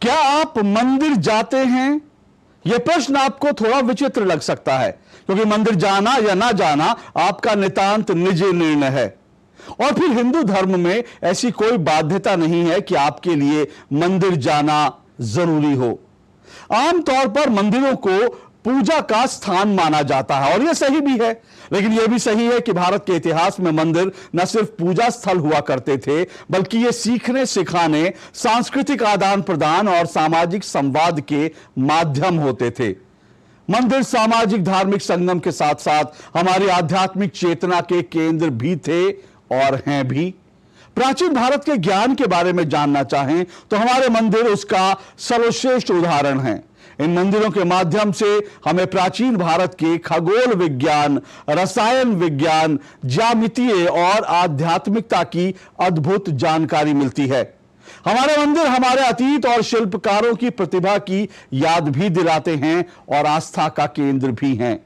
क्या आप मंदिर जाते हैं? यह प्रश्न आपको थोड़ा विचित्र लग सकता है, क्योंकि मंदिर जाना या ना जाना आपका नितांत निजी निर्णय है। और फिर हिंदू धर्म में ऐसी कोई बाध्यता नहीं है कि आपके लिए मंदिर जाना जरूरी हो। आमतौर पर मंदिरों को पूजा का स्थान माना जाता है, और यह सही भी है। लेकिन यह भी सही है कि भारत के इतिहास में मंदिर न सिर्फ पूजा स्थल हुआ करते थे, बल्कि ये सीखने, सिखाने, सांस्कृतिक आदान प्रदान और सामाजिक संवाद के माध्यम होते थे। मंदिर सामाजिक धार्मिक संगम के साथ साथ हमारी आध्यात्मिक चेतना के केंद्र भी थे और हैं भी। प्राचीन भारत के ज्ञान के बारे में जानना चाहें तो हमारे मंदिर उसका सर्वश्रेष्ठ उदाहरण हैं। इन मंदिरों के माध्यम से हमें प्राचीन भारत के खगोल विज्ञान, रसायन विज्ञान, ज्यामितीय और आध्यात्मिकता की अद्भुत जानकारी मिलती है। हमारे मंदिर हमारे अतीत और शिल्पकारों की प्रतिभा की याद भी दिलाते हैं और आस्था का केंद्र भी हैं।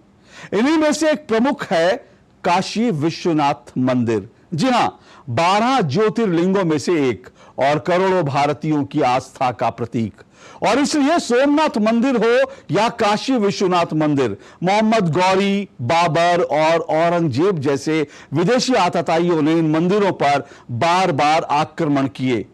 इन्हीं में से एक प्रमुख है काशी विश्वनाथ मंदिर। जी हां, 12 ज्योतिर्लिंगों में से एक और करोड़ों भारतीयों की आस्था का प्रतीक। और इसलिए सोमनाथ मंदिर हो या काशी विश्वनाथ मंदिर, मोहम्मद गौरी, बाबर और औरंगजेब जैसे विदेशी आतताइयों ने इन मंदिरों पर बार बार आक्रमण किए,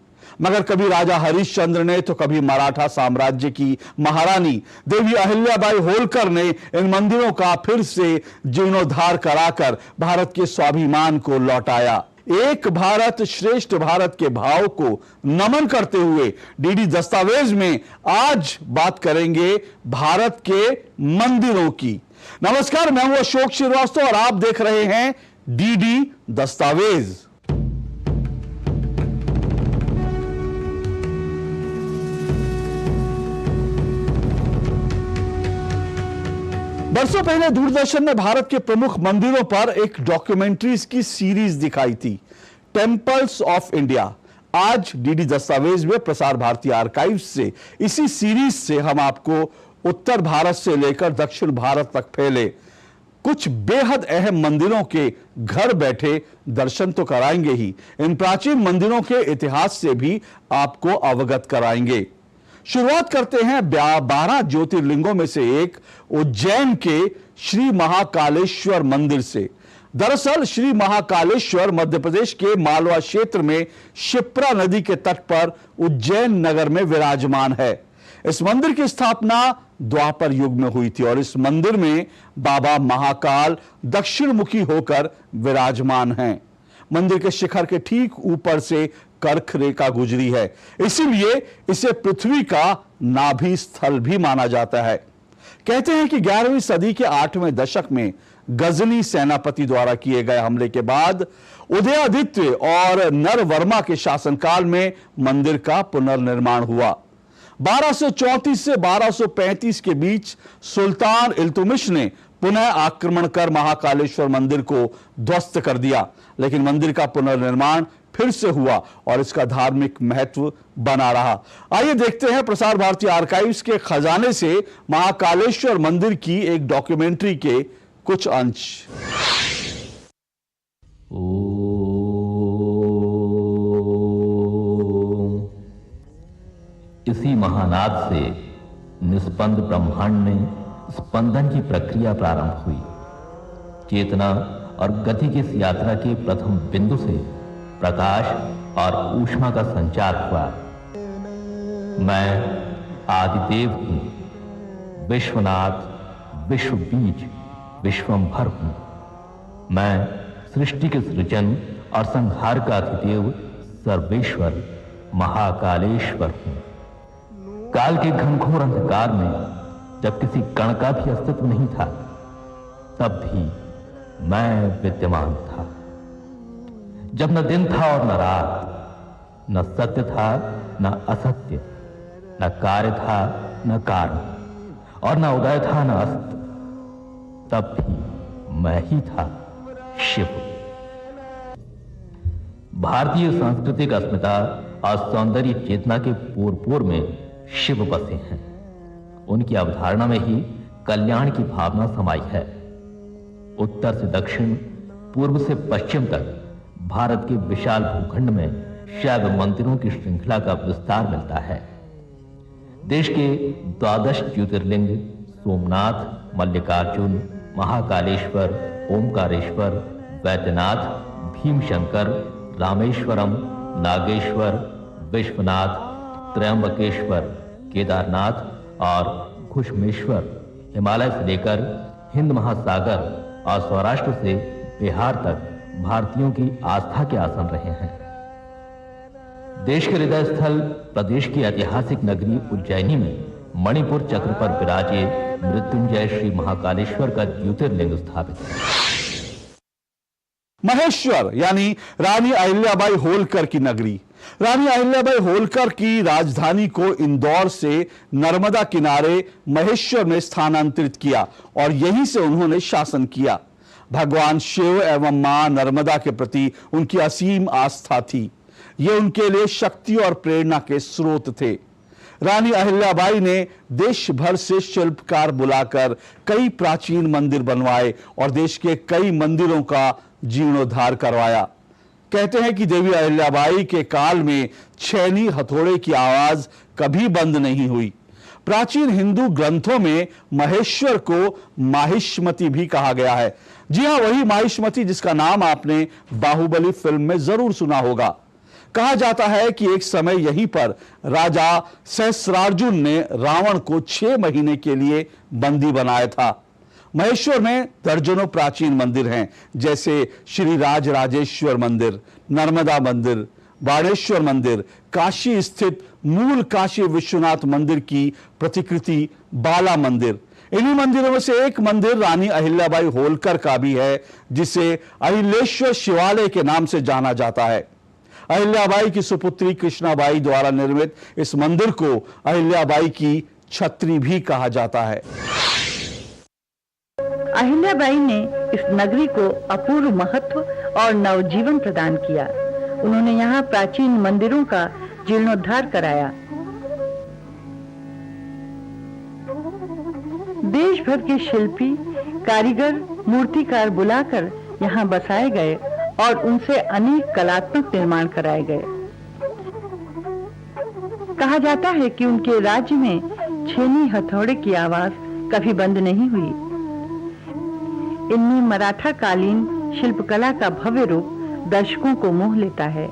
मगर कभी राजा हरिश्चंद्र ने तो कभी मराठा साम्राज्य की महारानी देवी अहिल्याबाई होलकर ने इन मंदिरों का फिर से जीर्णोद्धार कराकर भारत के स्वाभिमान को लौटाया। एक भारत श्रेष्ठ भारत के भाव को नमन करते हुए डीडी दस्तावेज में आज बात करेंगे भारत के मंदिरों की। नमस्कार, मैं हूं अशोक श्रीवास्तव और आप देख रहे हैं डीडी दस्तावेज। बरसों पहले दूरदर्शन ने भारत के प्रमुख मंदिरों पर एक डॉक्यूमेंट्रीज की सीरीज दिखाई थी, टेम्पल्स ऑफ इंडिया। आज डीडी दस्तावेज में प्रसार भारती आर्काइव से इसी सीरीज से हम आपको उत्तर भारत से लेकर दक्षिण भारत तक फैले कुछ बेहद अहम मंदिरों के घर बैठे दर्शन तो कराएंगे ही, इन प्राचीन मंदिरों के इतिहास से भी आपको अवगत कराएंगे। शुरुआत करते हैं 12 ज्योतिर्लिंगों में से एक उज्जैन के श्री महाकालेश्वर मंदिर से। दरअसल श्री महाकालेश्वर मध्य प्रदेश के मालवा क्षेत्र में शिप्रा नदी के तट पर उज्जैन नगर में विराजमान है। इस मंदिर की स्थापना द्वापर युग में हुई थी और इस मंदिर में बाबा महाकाल दक्षिण मुखी होकर विराजमान हैं। मंदिर के शिखर के ठीक ऊपर से कर्क रेखा गुजरी है, इसीलिए इसे पृथ्वी का नाभि स्थल भी माना जाता है। कहते हैं कि 11वीं सदी के 8वें दशक में गजनी सेनापति द्वारा किए गए हमले के बाद उदयादित्य और नरवर्मा के शासनकाल में मंदिर का पुनर्निर्माण हुआ। 1234 से 1235 के बीच सुल्तान इल्तुमिश ने पुनः आक्रमण कर महाकालेश्वर मंदिर को ध्वस्त कर दिया, लेकिन मंदिर का पुनर्निर्माण फिर से हुआ और इसका धार्मिक महत्व बना रहा। आइए देखते हैं प्रसार भारती आर्काइव्स के खजाने से महाकालेश्वर मंदिर की एक डॉक्यूमेंट्री के कुछ अंश। इसी महानाद से निस्पंद ब्रह्मांड में स्पंदन की प्रक्रिया प्रारंभ हुई। चेतना और गति की इस यात्रा के प्रथम बिंदु से प्रकाश और ऊष्मा का संचार हुआ। मैं आदिदेव हूं, विश्वनाथ, विश्व बीज, विश्वंभर हूं। मैं सृष्टि के सृजन और संहार का अधिदेव सर्वेश्वर महाकालेश्वर हूं। काल के घनघोर अंधकार में जब किसी कण का भी अस्तित्व नहीं था, तब भी मैं विद्यमान था। जब न दिन था और न रात, न सत्य था न असत्य, न कार्य था न कारण, और न उदय था न अस्त, तब भी मैं ही था, शिव। भारतीय सांस्कृतिक अस्मिता और सौंदर्य चेतना के पोर में शिव बसे हैं। उनकी अवधारणा में ही कल्याण की भावना समाई है। उत्तर से दक्षिण, पूर्व से पश्चिम तक भारत के विशाल भूखंड में शैव मंदिरों की श्रृंखला का विस्तार मिलता है। देश के 12 ज्योतिर्लिंग सोमनाथ, मल्लिकार्जुन, महाकालेश्वर, ओमकारेश्वर, वैद्यनाथ, भीमशंकर, रामेश्वरम, नागेश्वर, विश्वनाथ, त्रयंबकेश्वर, केदारनाथ और घुश्मेश्वर हिमालय से लेकर हिंद महासागर और सौराष्ट्र से बिहार तक भारतीयों की आस्था के आसन रहे हैं। देश के हृदय स्थल प्रदेश की ऐतिहासिक नगरी उज्जैनी में मणिपुर चक्र पर विराजे मृत्युंजय श्री महाकालेश्वर का ज्योतिर्लिंग स्थापित है। महेश्वर यानी रानी अहिल्याबाई होलकर की नगरी। रानी अहिल्याबाई होलकर की राजधानी को इंदौर से नर्मदा किनारे महेश्वर में स्थानांतरित किया और यहीं से उन्होंने शासन किया। भगवान शिव एवं मां नर्मदा के प्रति उनकी असीम आस्था थी। ये उनके लिए शक्ति और प्रेरणा के स्रोत थे। रानी अहिल्याबाई ने देश भर से शिल्पकार बुलाकर कई प्राचीन मंदिर बनवाए और देश के कई मंदिरों का जीर्णोद्धार करवाया। कहते हैं कि देवी अहिल्याबाई के काल में छेनी हथौड़े की आवाज कभी बंद नहीं हुई। प्राचीन हिंदू ग्रंथों में महेश्वर को माहिष्मति भी कहा गया है। जी हां, वही माहिष्मति जिसका नाम आपने बाहुबली फिल्म में जरूर सुना होगा। कहा जाता है कि एक समय यहीं पर राजा सहस्रार्जुन ने रावण को 6 महीने के लिए बंदी बनाया था। महेश्वर में दर्जनों प्राचीन मंदिर हैं, जैसे श्री राज राजेश्वर मंदिर, नर्मदा मंदिर, बाणेश्वर मंदिर, काशी स्थित मूल काशी विश्वनाथ मंदिर की प्रतिकृति बाला मंदिर। इन्हीं मंदिरों में से एक मंदिर रानी अहिल्याबाई होलकर का भी है, जिसे अहिलेश्वर शिवालय के नाम से जाना जाता है। अहिल्याबाई की सुपुत्री कृष्णाबाई द्वारा निर्मित इस मंदिर को अहिल्याबाई की छत्री भी कहा जाता है। अहिल्याबाई ने इस नगरी को अपूर्व महत्व और नवजीवन प्रदान किया। उन्होंने यहाँ प्राचीन मंदिरों का जीर्णोद्धार कराया। देश भर के शिल्पी, कारीगर, मूर्तिकार बुलाकर यहाँ बसाए गए और उनसे अनेक कलात्मक निर्माण कराए गए। कहा जाता है कि उनके राज्य में छेनी हथौड़े की आवाज कभी बंद नहीं हुई। इनमें मराठा कालीन शिल्पकला का भव्य रूप दर्शकों को मोह लेता है।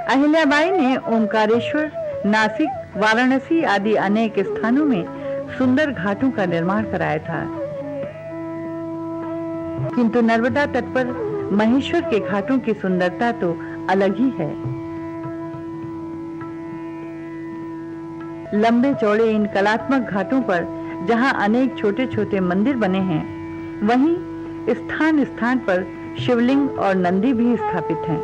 अहिल्याबाई ने ओमकारेश्वर, नासिक, वाराणसी आदि अनेक स्थानों में सुंदर घाटों का निर्माण कराया था, किंतु नर्मदा तट पर महेश्वर के घाटों की सुंदरता तो अलग ही है। लंबे चौड़े इन कलात्मक घाटों पर जहां अनेक छोटे छोटे मंदिर बने हैं, वहीं स्थान स्थान पर शिवलिंग और नंदी भी स्थापित हैं।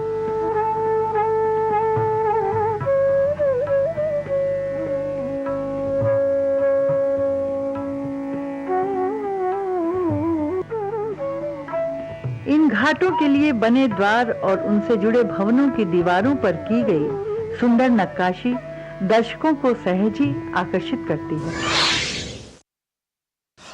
इन घाटों के लिए बने द्वार और उनसे जुड़े भवनों की दीवारों पर की गई सुंदर नक्काशी दर्शकों को सहज ही आकर्षित करती है।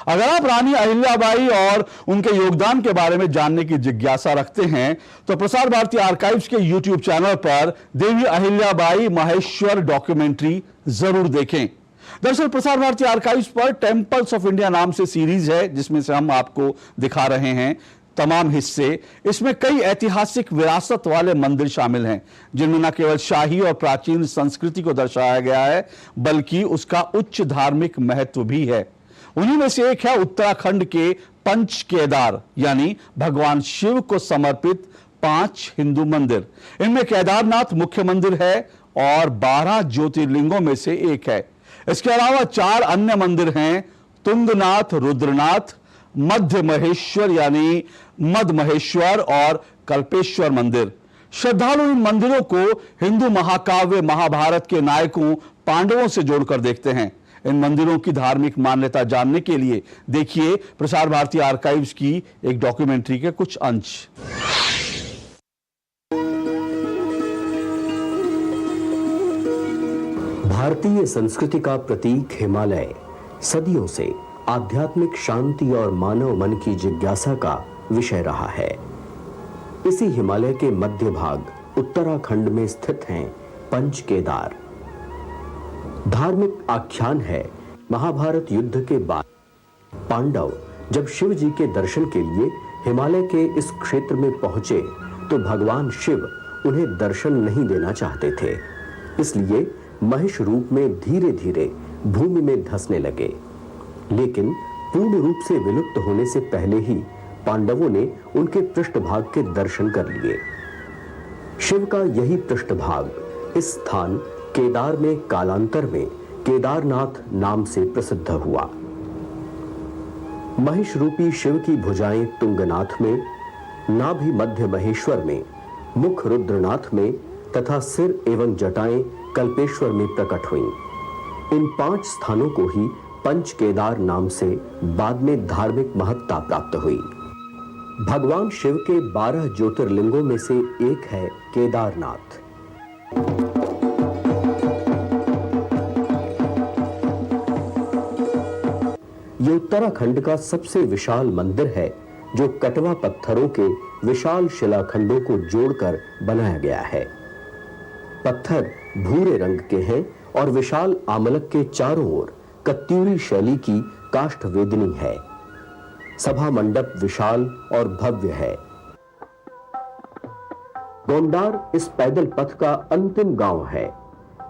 अगर आप रानी अहिल्याबाई और उनके योगदान के बारे में जानने की जिज्ञासा रखते हैं तो प्रसार भारती आर्काइव्स के YouTube चैनल पर देवी अहिल्याबाई महेश्वर डॉक्यूमेंट्री जरूर देखें। दरअसल प्रसार भारती आर्काइव्स पर टेम्पल्स ऑफ इंडिया नाम से सीरीज है, जिसमें से हम आपको दिखा रहे हैं तमाम हिस्से। इसमें कई ऐतिहासिक विरासत वाले मंदिर शामिल हैं, जिनमें न केवल शाही और प्राचीन संस्कृति को दर्शाया गया है, बल्कि उसका उच्च धार्मिक महत्व भी है। उन्हीं में से एक है उत्तराखंड के पंच केदार, यानी भगवान शिव को समर्पित 5 हिंदू मंदिर। इनमें केदारनाथ मुख्य मंदिर है और 12 ज्योतिर्लिंगों में से एक है। इसके अलावा 4 अन्य मंदिर हैं, तुंगनाथ, रुद्रनाथ, मध्य महेश्वर यानी मद महेश्वर और कल्पेश्वर मंदिर। श्रद्धालु इन मंदिरों को हिंदू महाकाव्य महाभारत के नायकों पांडवों से जोड़कर देखते हैं। इन मंदिरों की धार्मिक मान्यता जानने के लिए देखिए प्रसार भारती आर्काइव्स की एक डॉक्यूमेंट्री के कुछ अंश। भारतीय संस्कृति का प्रतीक हिमालय सदियों से आध्यात्मिक शांति और मानव मन की जिज्ञासा का विषय रहा है। इसी हिमालय के मध्य भाग उत्तराखंड में स्थित हैं पंच केदार। धार्मिक आख्यान है, महाभारत युद्ध के बाद पांडव जब शिव जी के दर्शन के लिए हिमालय के इस क्षेत्र में पहुंचे तो भगवान शिव उन्हें दर्शन नहीं देना चाहते थे, इसलिए महिष रूप में धीरे धीरे भूमि में धंसने लगे। लेकिन पूर्ण रूप से विलुप्त होने से पहले ही पांडवों ने उनके पृष्ठभाग के दर्शन कर लिए। शिव का यही पृष्ठभाग इस स्थान केदार में कालांतर में केदारनाथ नाम से प्रसिद्ध हुआ। महिष रूपी शिव की भुजाएं तुंगनाथ में, नाभि मध्य महेश्वर में, मुख रुद्रनाथ में तथा सिर एवं जटाएं कल्पेश्वर में प्रकट हुईं। इन 5 स्थानों को ही पंच केदार नाम से बाद में धार्मिक महत्ता प्राप्त हुई। भगवान शिव के 12 ज्योतिर्लिंगों में से एक है केदारनाथ। ये उत्तराखंड का सबसे विशाल मंदिर है जो कटवा पत्थरों के विशाल शिलाखंडों को जोड़कर बनाया गया है। पत्थर भूरे रंग के हैं और विशाल आमलक के चारों ओर कत्यूरी शैली की काष्ठ वेदनी है। सभा मंडप विशाल और भव्य है। गोंडार इस पैदल पथ का अंतिम गांव है।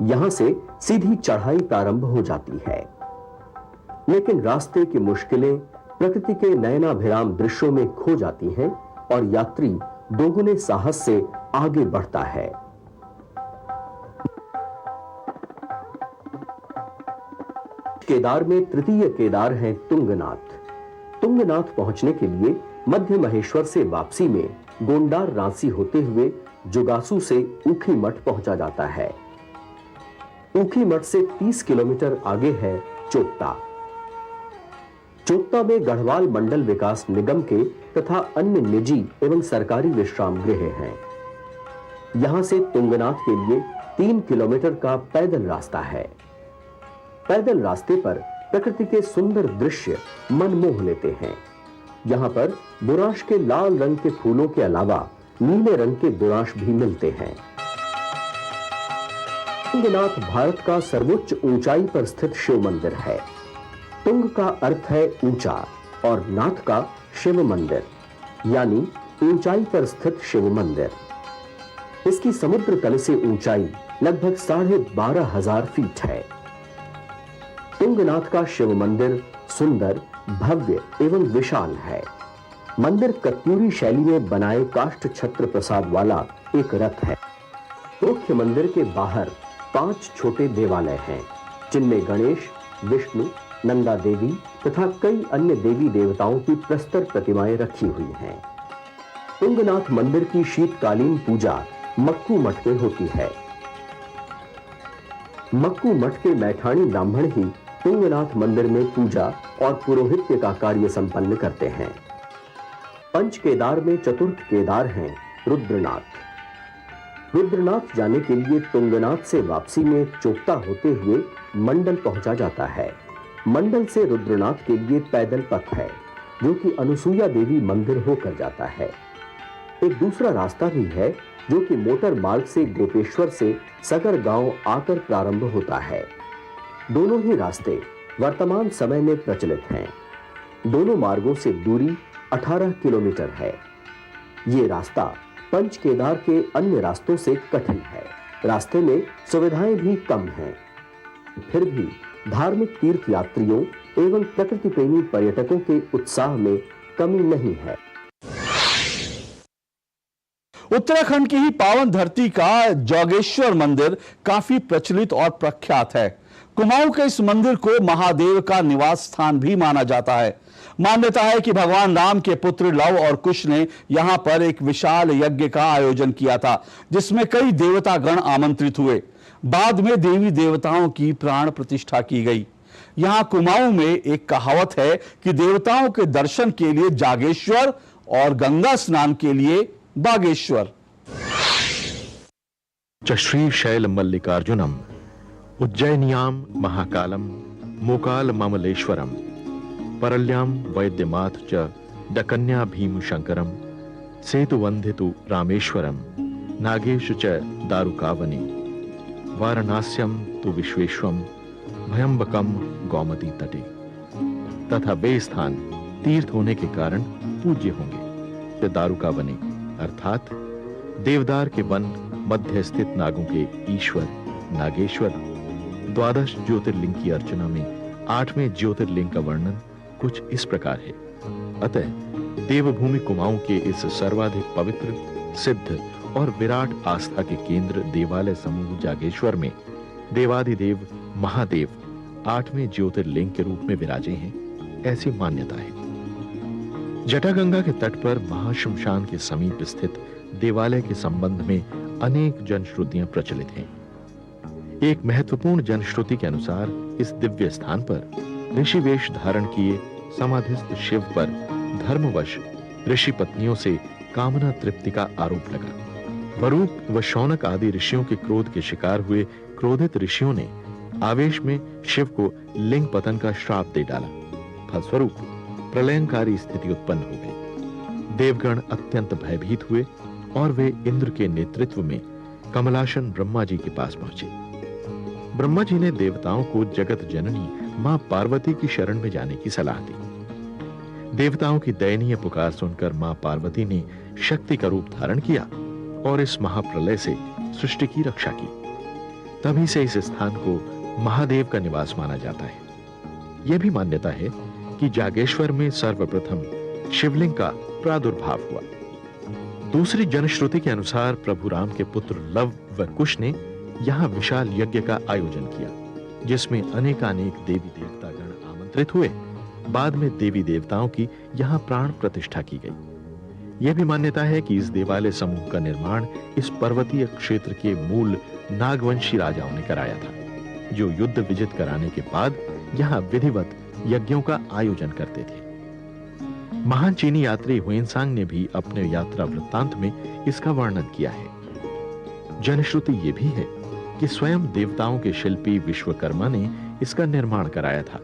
यहां से सीधी चढ़ाई प्रारंभ हो जाती है, लेकिन रास्ते की मुश्किलें प्रकृति के नयनाभिराम दृश्यों में खो जाती हैं और यात्री दोगुने साहस से आगे बढ़ता है। केदार में तृतीय केदार है तुंगनाथ। तुंगनाथ पहुंचने के लिए मध्य महेश्वर से वापसी में गोंडार रांसी होते हुए जुगासू से ऊखी मठ पहुंचा जाता है। ऊखी मठ से 30 किलोमीटर आगे है चोपता। चोपता में गढ़वाल मंडल विकास निगम के तथा अन्य निजी एवं सरकारी विश्राम गृह हैं। यहां से तुंगनाथ के लिए 3 किलोमीटर का पैदल रास्ता है। पैदल रास्ते पर प्रकृति के सुंदर दृश्य मन मोह लेते हैं। यहाँ पर बुरांश के लाल रंग के फूलों के अलावा नीले रंग के बुरांश भी मिलते हैं। तुंगनाथ भारत का सर्वोच्च ऊंचाई पर स्थित शिव मंदिर है। तुंग का अर्थ है ऊंचा और नाथ का शिव मंदिर, यानी ऊंचाई पर स्थित शिव मंदिर। इसकी समुद्र तल से ऊंचाई लगभग 12,500 फीट है। तुंगनाथ का शिव मंदिर सुंदर, भव्य एवं विशाल है। मंदिर कत्यूरी शैली में बनाए काष्ठ छत्र प्रसाद वाला एक रथ है। मुख्य मंदिर के बाहर 5 छोटे देवालय हैं, जिनमें गणेश, विष्णु, नंदा देवी तथा कई अन्य देवी देवताओं की प्रस्तर प्रतिमाएं रखी हुई हैं। तुंगनाथ मंदिर की शीतकालीन पूजा मक्कू मठ में होती है। मक्कू मठ के मैठाणी ब्राह्मण ही तुंगनाथ मंदिर में पूजा और पुरोहित्य का कार्य संपन्न करते हैं। पंच केदार में चतुर्थ केदार हैं रुद्रनाथ। रुद्रनाथ जाने के लिए तुंगनाथ से वापसी में चोपता होते हुए मंडल पहुंचा जाता है। मंडल से रुद्रनाथ के लिए पैदल पथ है, जो कि अनुसुईया देवी मंदिर होकर जाता है। एक दूसरा रास्ता भी है, जो कि मोटर मार्ग से गोपेश्वर से सगर गांव आकर प्रारंभ होता है। दोनों ही रास्ते वर्तमान समय में प्रचलित हैं। दोनों मार्गों से दूरी 18 किलोमीटर है। ये रास्ता पंच केदार के अन्य रास्तों से कठिन है। रास्ते में सुविधाएं भी कम हैं। फिर भी धार्मिक तीर्थ यात्रियों एवं प्रकृति प्रेमी पर्यटकों के उत्साह में कमी नहीं है। उत्तराखंड की ही पावन धरती का जोगेश्वर मंदिर काफी प्रचलित और प्रख्यात है। कुमाऊं के इस मंदिर को महादेव का निवास स्थान भी माना जाता है। मान्यता है कि भगवान राम के पुत्र लव और कुश ने यहां पर एक विशाल यज्ञ का आयोजन किया था, जिसमें कई देवता गण आमंत्रित हुए। बाद में देवी देवताओं की प्राण प्रतिष्ठा की गई। यहां कुमाऊं में एक कहावत है कि देवताओं के दर्शन के लिए जागेश्वर और गंगा स्नान के लिए बागेश्वर। च श्रीशैल मल्लिकार्जुनम उज्जैनियाम महाकालम मोकाल ममलेश्वरम परल्याम वैद्यमाथ च दकन्या भीम शंकरम सेतुवंधितु रामेश्वरम नागेश च दारुकावनी वाराणस्यम तु विश्वेश्वम भयंबकम गौमती तटे, तथा वे स्थान तीर्थ होने के कारण पूज्य होंगे। दारुका वने अर्थात देवदार के वन मध्य स्थित नागों के ईश्वर नागेश्वर। द्वादश ज्योतिर्लिंग की अर्चना में 8वें ज्योतिर्लिंग का वर्णन कुछ इस प्रकार है। अतः देवभूमि कुमाऊं के इस सर्वाधिक पवित्र, सिद्ध और विराट आस्था के केंद्र देवालय समूह जागेश्वर में देवादिदेव महादेव 8वें ज्योतिर्लिंग के रूप में विराजे हैं, ऐसी मान्यता है। जटागंगा के तट पर महाश्मशान के समीप स्थित देवालय के संबंध में अनेक जनश्रुतियां प्रचलित हैं। एक महत्वपूर्ण जनश्रुति के अनुसार इस दिव्य स्थान पर ऋषि वेश धारण किए समाधिस्थ शिव पर धर्मवश ऋषि पत्नियों से कामना तृप्ति का आरोप लगा। वरूप व शौनक आदि ऋषियों के क्रोध के शिकार हुए क्रोधित ऋषियों ने आवेश में शिव को लिंग पतन का श्राप दे डाला। फलस्वरूप प्रलयंकारी स्थिति उत्पन्न हो गई। देवगण अत्यंत भयभीत हुए और वे इंद्र के नेतृत्व में कमलासन ब्रह्मा जी के पास पहुंचे। ब्रह्मा जी ने देवताओं को जगत जननी मां पार्वती की शरण में जाने की सलाह दी। देवताओं की दयनीय पुकार सुनकर मां पार्वती ने शक्ति का रूप धारण किया और इस महाप्रलय से सृष्टि की रक्षा की। तभी से इस स्थान को महादेव का निवास माना जाता है। यह भी मान्यता है कि जागेश्वर में सर्वप्रथम शिवलिंग का प्रादुर्भाव हुआ। दूसरी जनश्रुति के अनुसार प्रभु राम के पुत्र लव व कुश ने यहां विशाल यज्ञ का आयोजन किया, जिसमें अनेकानेक देवी देवता गण आमंत्रित हुए। बाद में देवी देवताओं की यहां प्राण प्रतिष्ठा की गई। यह भी मान्यता है कि इस देवालय समूह का निर्माण इस पर्वतीय क्षेत्र के मूल नागवंशी राजाओं ने कराया था, जो युद्ध विजित कराने के बाद यहां विधिवत यज्ञों का आयोजन करते थे। महान चीनी यात्री हुएनसांग ने भी अपने यात्रा वृत्तांत में इसका वर्णन किया है। जनश्रुति यह भी है कि स्वयं देवताओं के शिल्पी विश्वकर्मा ने इसका निर्माण कराया था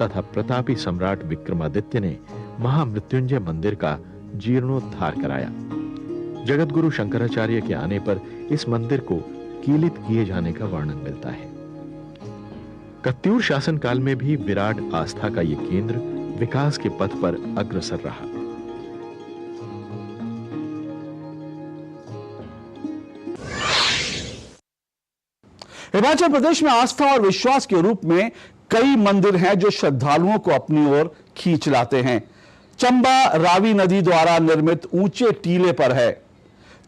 तथा प्रतापी सम्राट विक्रमादित्य ने महामृत्युंजय मंदिर का जीर्णोद्धार कराया। जगतगुरु शंकराचार्य के आने पर इस मंदिर को कीलित किए जाने का वर्णन मिलता है। कत्यूर शासन काल में भी विराट आस्था का यह केंद्र विकास के पथ पर अग्रसर रहा। हिमाचल प्रदेश में आस्था और विश्वास के रूप में कई मंदिर हैं जो श्रद्धालुओं को अपनी ओर खींच लाते हैं। चंबा रावी नदी द्वारा निर्मित ऊंचे टीले पर है।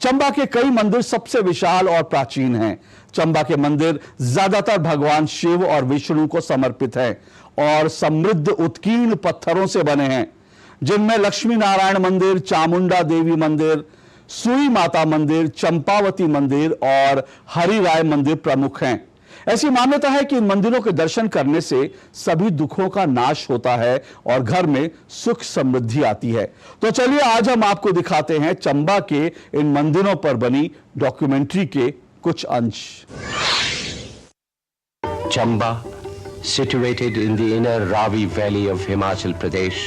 चंबा के कई मंदिर सबसे विशाल और प्राचीन हैं। चंबा के मंदिर ज्यादातर भगवान शिव और विष्णु को समर्पित हैं और समृद्ध उत्कीर्ण पत्थरों से बने हैं, जिनमें लक्ष्मी नारायण मंदिर, चामुंडा देवी मंदिर, सुई माता मंदिर, चंपावती मंदिर और हरि राय मंदिर प्रमुख हैं। ऐसी मान्यता है कि इन मंदिरों के दर्शन करने से सभी दुखों का नाश होता है और घर में सुख समृद्धि आती है। तो चलिए आज हम आपको दिखाते हैं चंबा के इन मंदिरों पर बनी डॉक्यूमेंट्री के कुछ अंश। Chamba, situated in the inner Ravi Valley of Himachal Pradesh,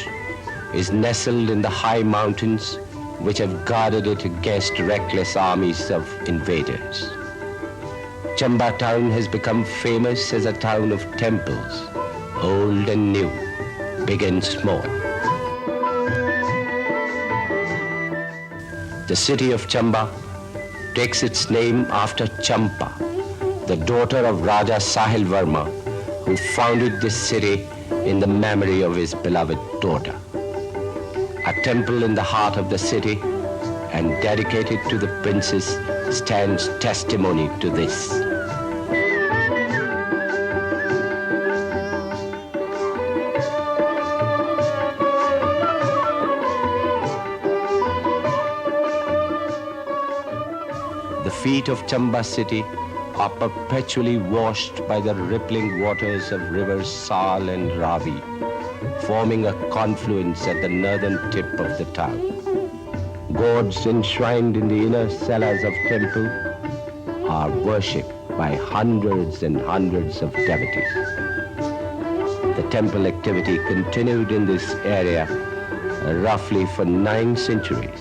is nestled in the high mountains which have guarded it against reckless armies of invaders. Chamba town has become famous as a town of temples, old and new, big and small. The city of Chamba takes its name after Champa, the daughter of Raja Sahil Varma, who founded this city in the memory of his beloved daughter. A temple in the heart of the city and dedicated to the princess stands testimony to this. The feet of Chamba city are perpetually washed by the rippling waters of rivers Sal and Ravi, forming a confluence at the northern tip of the town. Gods enshrined in the inner cellars of temple are worshipped by hundreds and hundreds of devotees. The temple activity continued in this area roughly for 9 centuries,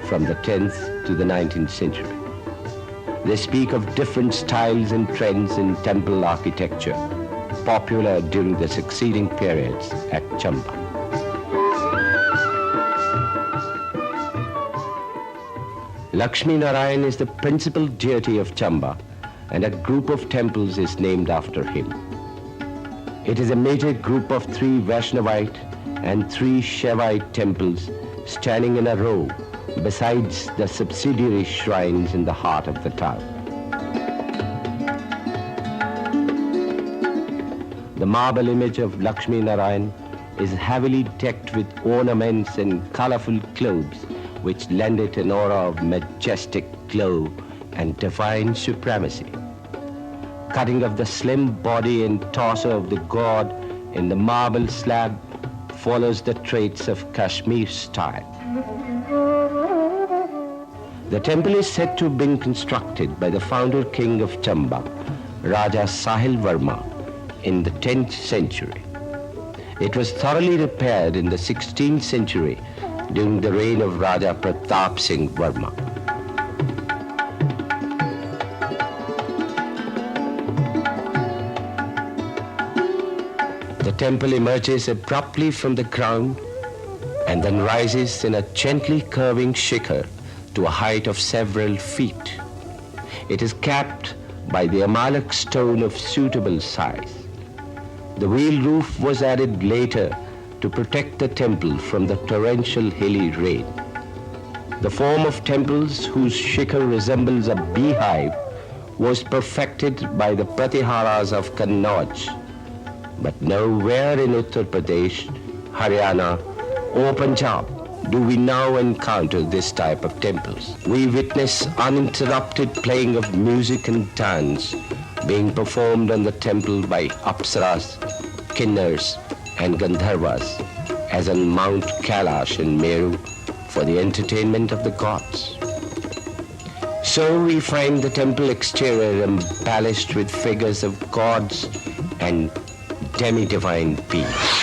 from the 10th to the 19th century. They speak of different styles and trends in temple architecture, popular during the succeeding periods at Chamba. Lakshmi Narayan is the principal deity of Chamba, and a group of temples is named after him. It is a major group of 3 Vaishnavite and 3 Shaivite temples standing in a row besides the subsidiary shrines in the heart of the town. The marble image of Lakshmi Narayan is heavily decked with ornaments and colorful clothes which lend it an aura of majestic glow and divine supremacy. Cutting of the slim body and torso of the god in the marble slab follows the traits of Kashmir style. The temple is said to have been constructed by the founder king of Chamba, Raja Sahil Varma, in the 10th century. It was thoroughly repaired in the 16th century during the reign of Raja Pratap Singh Varma. The temple emerges abruptly from the ground and then rises in a gently curving shikhar to a height of several feet. It is capped by the Amalak stone of suitable size. The wheel roof was added later to protect the temple from the torrential hilly rain. The form of temples whose shikhar resembles a beehive was perfected by the Pratiharas of Kannauj, but nowhere in Uttar Pradesh, Haryana, or Punjab do we now encounter this type of temples. We witness uninterrupted playing of music and dance being performed on the temple by Apsaras, Kinnars, and Gandharvas, as on Mount Kailash in Meru, for the entertainment of the gods. So we find the temple exterior embellished with figures of gods and demi-divine beings.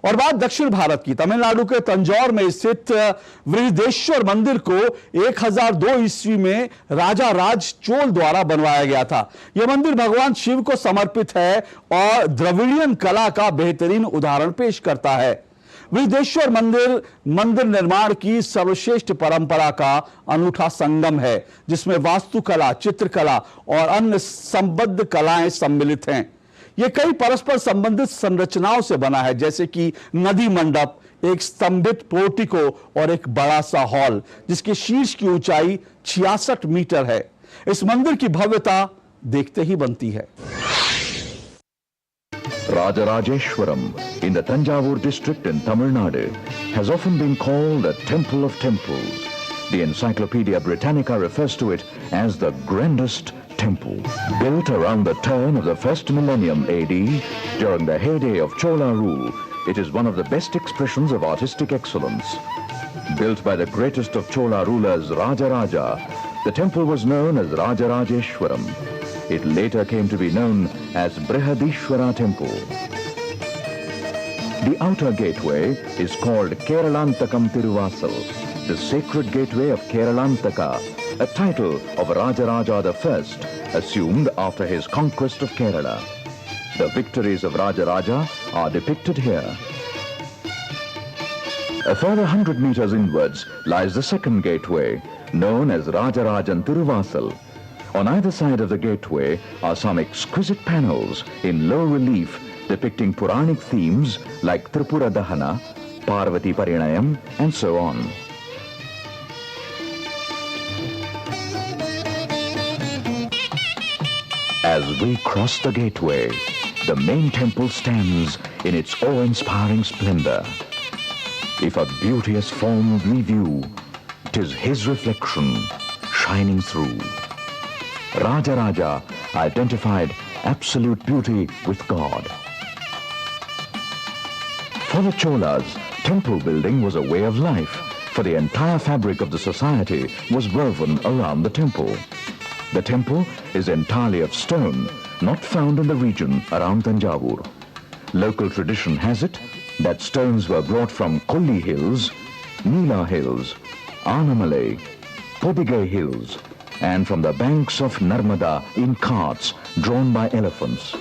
और बात दक्षिण भारत की, तमिलनाडु के तंजौर में स्थित वृहदेश्वर मंदिर को 1002 ईस्वी में राजा राज चोल द्वारा बनवाया गया था। यह मंदिर भगवान शिव को समर्पित है और द्रविड़ियन कला का बेहतरीन उदाहरण पेश करता है। वृहदेश्वर मंदिर निर्माण की सर्वश्रेष्ठ परंपरा का अनूठा संगम है, जिसमें वास्तुकला, चित्रकला और अन्य संबद्ध कलाएं सम्मिलित हैं। यह कई परस्पर संबंधित संरचनाओं से बना है, जैसे कि नदी मंडप, एक स्तंभित पोर्टिको और एक बड़ा सा हॉल, जिसके शीर्ष की ऊंचाई 66 मीटर है। इस मंदिर की भव्यता देखते ही बनती है। Rajarajeshwaram in the Tanjavur district in Tamil Nadu has often been called the Temple of Temples. The Encyclopedia Britannica refers to it as the grandest temple. Built around the turn of the first millennium AD, during the heyday of Chola rule, it is one of the best expressions of artistic excellence. Built by the greatest of Chola rulers, Rajaraja, the temple was known as Rajarajeshwaram. It later came to be known as Brihadishwara Temple. The outer gateway is called Keralantakam Tiruvasal, the sacred gateway of Keralantaka, a title of Rajaraja I, assumed after his conquest of Kerala. The victories of Rajaraja are depicted here. A further 100 meters inwards lies the second gateway, known as Rajarajan Tiruvasal. On either side of the gateway are some exquisite panels in low relief depicting Puranic themes like Tripura Dahana, Parvati Parinayam, and so on. As we cross the gateway, the main temple stands in its awe-inspiring splendor. If a beauteous form we view, 'tis his reflection shining through. Rajaraja identified absolute beauty with God. For the Cholas, temple building was a way of life, for the entire fabric of the society was woven around the temple. The temple is entirely of stone, not found in the region around Tanjavur. Local tradition has it that stones were brought from Kolli Hills, Neela Hills, Anamalai, Podigai Hills, and from the banks of Narmada in carts drawn by elephants.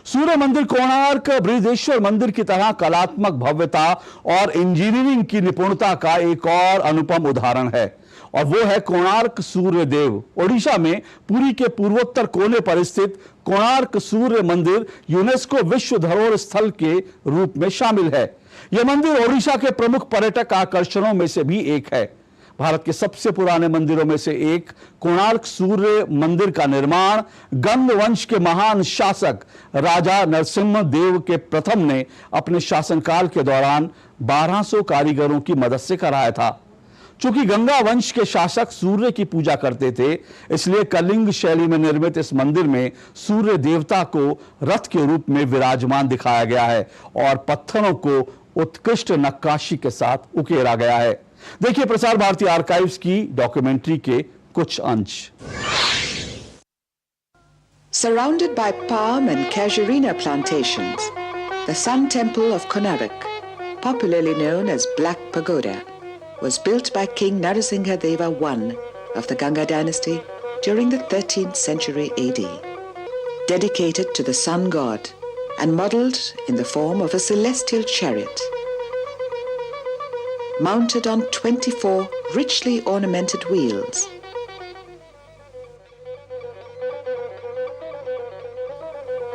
सूर्य मंदिर कोणार्क बृहदेश्वर मंदिर की तरह कलात्मक भव्यता और engineering की निपुणता का एक और अनुपम उदाहरण है, और वो है कोणार्क सूर्य देव। ओडिशा में पुरी के पूर्वोत्तर कोने पर स्थित कोणार्क सूर्य मंदिर यूनेस्को विश्व धरोहर स्थल के रूप में शामिल है। यह मंदिर ओडिशा के प्रमुख पर्यटक आकर्षणों में से भी एक है। भारत के सबसे पुराने मंदिरों में से एक कोणार्क सूर्य मंदिर का निर्माण गंग वंश के महान शासक राजा नरसिम्हा देव के प्रथम ने अपने शासनकाल के दौरान 1200 कारीगरों की मदद से कराया था। चूंकि गंगा वंश के शासक सूर्य की पूजा करते थे, इसलिए कलिंग शैली में निर्मित इस मंदिर में सूर्य देवता को रथ के रूप में विराजमान दिखाया गया है और पत्थरों को उत्कृष्ट नक्काशी के साथ उकेरा गया है। देखिए प्रसार भारती आर्काइव्स की डॉक्यूमेंट्री के कुछ अंश। Surrounded by palm and casuarina plantations, the Sun Temple of Konark, popularly known as Black Pagoda, was built by King Narasimha Deva I of the Ganga dynasty during the 13th century AD. Dedicated to the sun god and modeled in the form of a celestial chariot, mounted on 24 richly ornamented wheels.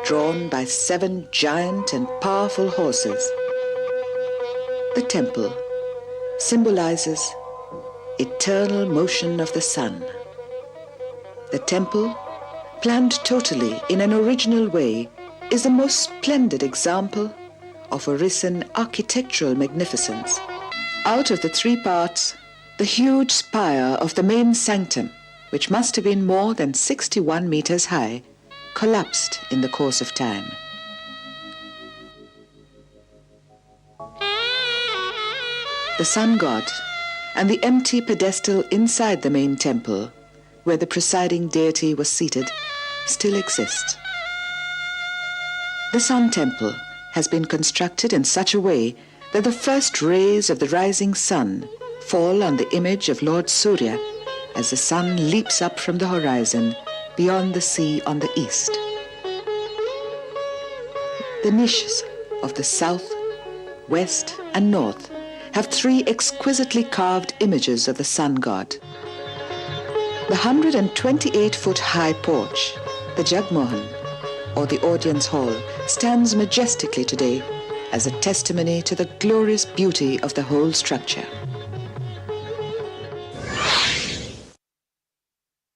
Drawn by 7 giant and powerful horses, the temple symbolizes eternal motion of the sun. The temple, planned totally in an original way, is the most splendid example of Orissan architectural magnificence. Out of the 3 parts, the huge spire of the main sanctum, which must have been more than 61 meters high, collapsed in the course of time. The sun god and the empty pedestal inside the main temple, where the presiding deity was seated, still exist. The Sun Temple has been constructed in such a way that the first rays of the rising sun fall on the image of Lord Surya as the sun leaps up from the horizon beyond the sea on the east. The niches of the south, west, and north have 3 exquisitely carved images of the sun god. The 128-foot high porch, the Jagmohan, or the audience hall, stands majestically today as a testimony to the glorious beauty of the whole structure.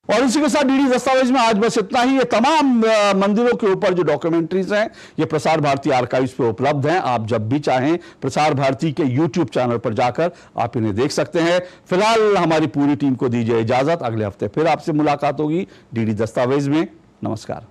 और इसी के साथ DD दस्तावेज में आज बस इतना ही। ये तमाम मंदिरों के ऊपर जो डॉक्यूमेंट्रीज हैं ये प्रसार भारती आर्काइव्स पे उपलब्ध हैं। आप जब भी चाहें प्रसार भारती के यूट्यूब चैनल पर जाकर आप इन्हें देख सकते हैं। फिलहाल हमारी पूरी टीम को दीजिए इजाजत। अगले हफ्ते फिर आपसे मुलाकात होगी डीडी दस्तावेज में। नमस्कार।